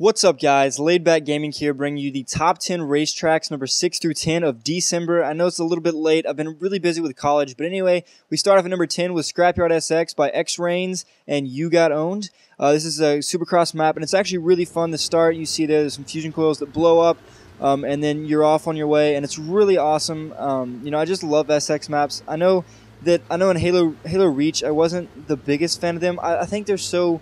What's up, guys? LayedBackGaming here, bringing you the top 10 racetracks number 6 through 10 of December. I know it's a little bit late. I've been really busy with college, but anyway, we start off at number 10 with Scrapyard SX by Xreignz and YouxxGotxOwned. This is a Supercross map, and it's actually really fun to start. You see there's some fusion coils that blow up, and then you're off on your way, and it's really awesome. I just love SX maps. I know in Halo Reach, I wasn't the biggest fan of them. I think they're so...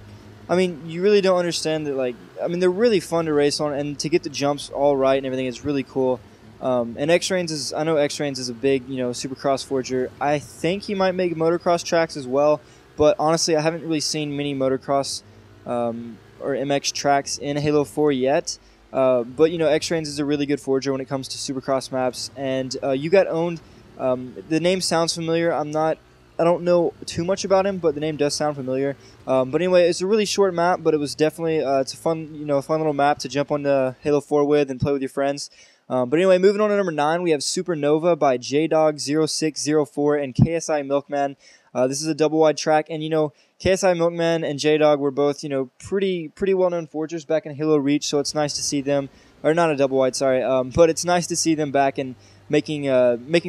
you really don't understand that, they're really fun to race on, and to get the jumps all right and everything is really cool. And Xreignz I know Xreignz is a big, Supercross forger. I think he might make motocross tracks as well, but honestly, I haven't really seen many motocross or MX tracks in Halo 4 yet. But, Xreignz is a really good forger when it comes to Supercross maps, and YouxxGotxOwned, the name sounds familiar. I don't know too much about him, but the name does sound familiar. But anyway, it's a really short map, but it was definitely it's a fun little map to jump onto Halo 4 with and play with your friends. But anyway, moving on to number 9, we have Supernova by JDog0604 and KSI Milkman. This is a double wide track, and KSI Milkman and JDog were both pretty well known forgers back in Halo Reach, so it's nice to see them, or not a double wide, sorry, but it's nice to see them back and making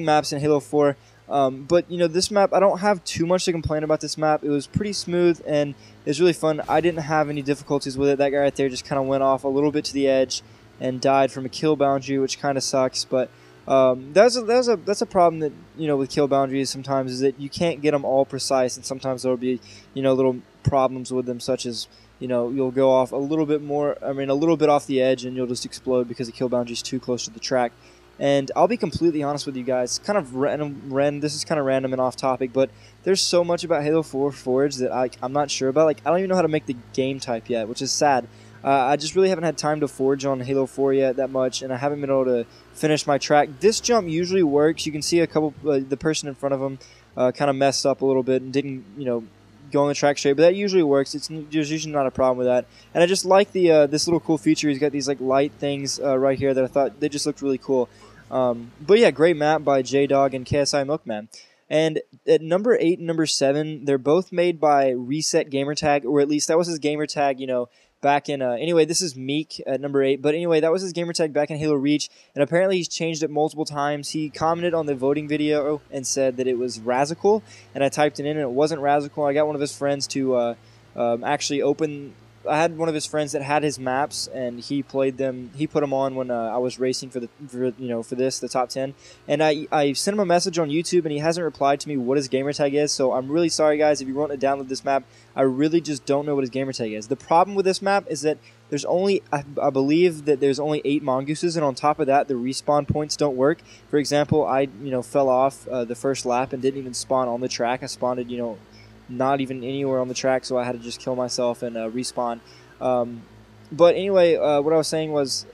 maps in Halo 4. But this map, I don't have too much to complain about this map. It was pretty smooth and it was really fun. I didn't have any difficulties with it. That guy right there just kind of went off a little bit to the edge and died from a kill boundary, which kind of sucks. But that's a problem that with kill boundaries sometimes, is that you can't get them all precise, and sometimes there'll be little problems with them, such as you'll go off a little bit off the edge, and you'll just explode because the kill boundary is too close to the track. And I'll be completely honest with you guys, kind of this is kind of random and off topic, but there's so much about Halo 4 Forge that I'm not sure about. I don't even know how to make the game type yet, which is sad. I just really haven't had time to forge on Halo 4 yet that much, and I haven't been able to finish my track. This jump usually works. You can see a couple, the person in front of him kind of messed up a little bit and didn't, go on the track straight, but that usually works. There's usually not a problem with that. And I just like the this little cool feature. He's got these light things right here that I thought they just looked really cool. But yeah, great map by J-Dog and KSI Milkman. And at number 8 and number 7, they're both made by Reset Gamertag, or at least that was his gamertag, back in, anyway, this is Meek at number 8, but anyway, that was his gamertag back in Halo Reach, and apparently he's changed it multiple times. He commented on the voting video and said that it was Razzical, and I typed it in and it wasn't Razzical. I got one of his friends to actually I had one of his friends that had his maps, and he played them. He put them on when I was racing for the top 10. And I sent him a message on YouTube, and he hasn't replied to me what his gamertag is. So I'm really sorry, guys, if you want to download this map. I really just don't know what his gamertag is. The problem with this map is that there's only, I believe that there's only 8 mongooses, and on top of that, the respawn points don't work. For example, I fell off the first lap and didn't even spawn on the track. I spawned not even anywhere on the track, so I had to just kill myself and respawn. But anyway, what I was saying was,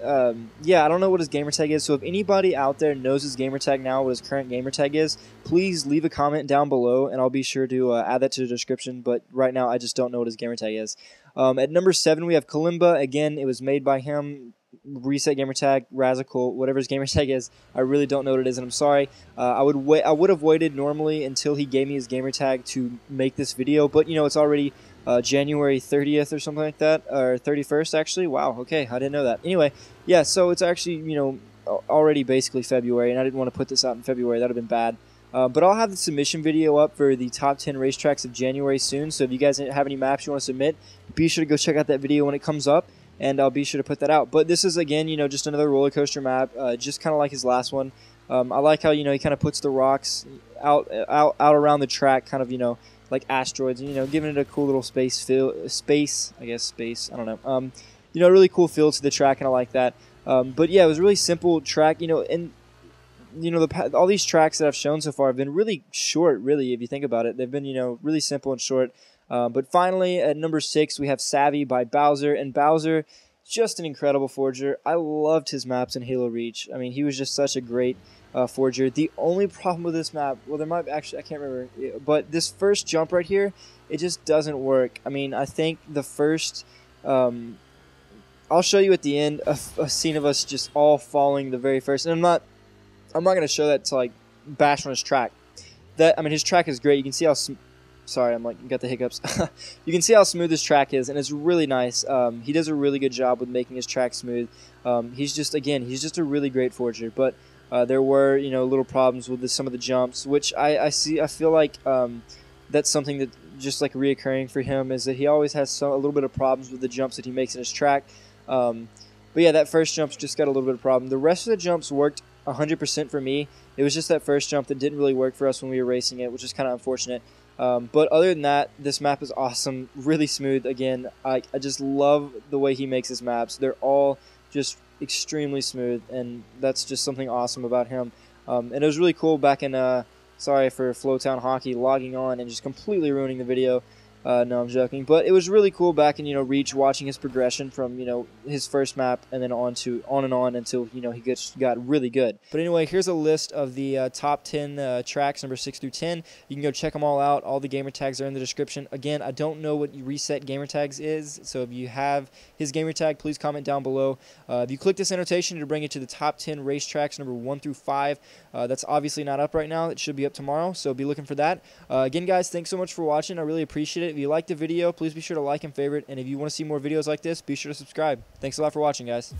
yeah, I don't know what his gamertag is, so if anybody out there knows his gamertag now, what his current gamertag is, please leave a comment down below, and I'll be sure to add that to the description, but right now I just don't know what his gamertag is. At number 7, we have Kalimba. Again, it was made by him. Reset gamertag, Razzical, whatever his gamertag is. I really don't know what it is, and I'm sorry. I would have waited normally until he gave me his gamertag to make this video, but it's already January 30th or something like that, or 31st actually. Wow, okay, I didn't know that. Anyway, yeah, so it's actually already basically February, and I didn't want to put this out in February. That would have been bad. But I'll have the submission video up for the top 10 racetracks of January soon, so if you guys have any maps you want to submit, be sure to go check out that video when it comes up, and I'll be sure to put that out. But this is, again, just another roller coaster map, just kind of like his last one. I like how, he kind of puts the rocks out around the track, kind of, like asteroids, and, giving it a cool little space, I don't know. A really cool feel to the track, and I like that. But yeah, it was a really simple track, and, all these tracks that I've shown so far have been really short, really, if you think about it. They've been, really simple and short. But finally, at number 6, we have Savvy by Bowzir, and Bowzir, just an incredible forger. I loved his maps in Halo Reach. He was just such a great forger. The only problem with this map, well, there might be, actually, I can't remember, but this first jump right here, it just doesn't work. I think the first, I'll show you at the end a scene of us just all falling the very first, and I'm not going to show that to, bash on his track. His track is great. You can see how Sorry, I'm like got the hiccups. You can see how smooth this track is, and it's really nice. He does a really good job with making his track smooth. He's just a really great forger. But there were little problems with some of the jumps, which I feel like that's something that just like reoccurring for him, is that he always has a little bit of problems with the jumps that he makes in his track. But yeah, that first jump just got a little bit of problem. The rest of the jumps worked 100% for me. It was just that first jump that didn't really work for us when we were racing it, which is kind of unfortunate. But other than that, this map is awesome, really smooth. Again, I just love the way he makes his maps. They're all just extremely smooth, and that's just something awesome about him. And it was really cool back in, sorry for Flowtown Hockey logging on and just completely ruining the video. No, I'm joking. But it was really cool back in Reach, watching his progression from his first map and then on and on until he got really good. But anyway, here's a list of the top 10 tracks, number 6 through 10. You can go check them all out. All the gamer tags are in the description. Again, I don't know what reset gamer tags is, so if you have his gamer tag, please comment down below. If you click this annotation, it'll bring you to the top 10 racetracks, number 1 through 5. That's obviously not up right now. It should be up tomorrow, so be looking for that. Again, guys, thanks so much for watching. I really appreciate it. If you liked the video, please be sure to like and favorite. And if you want to see more videos like this, be sure to subscribe. Thanks a lot for watching, guys.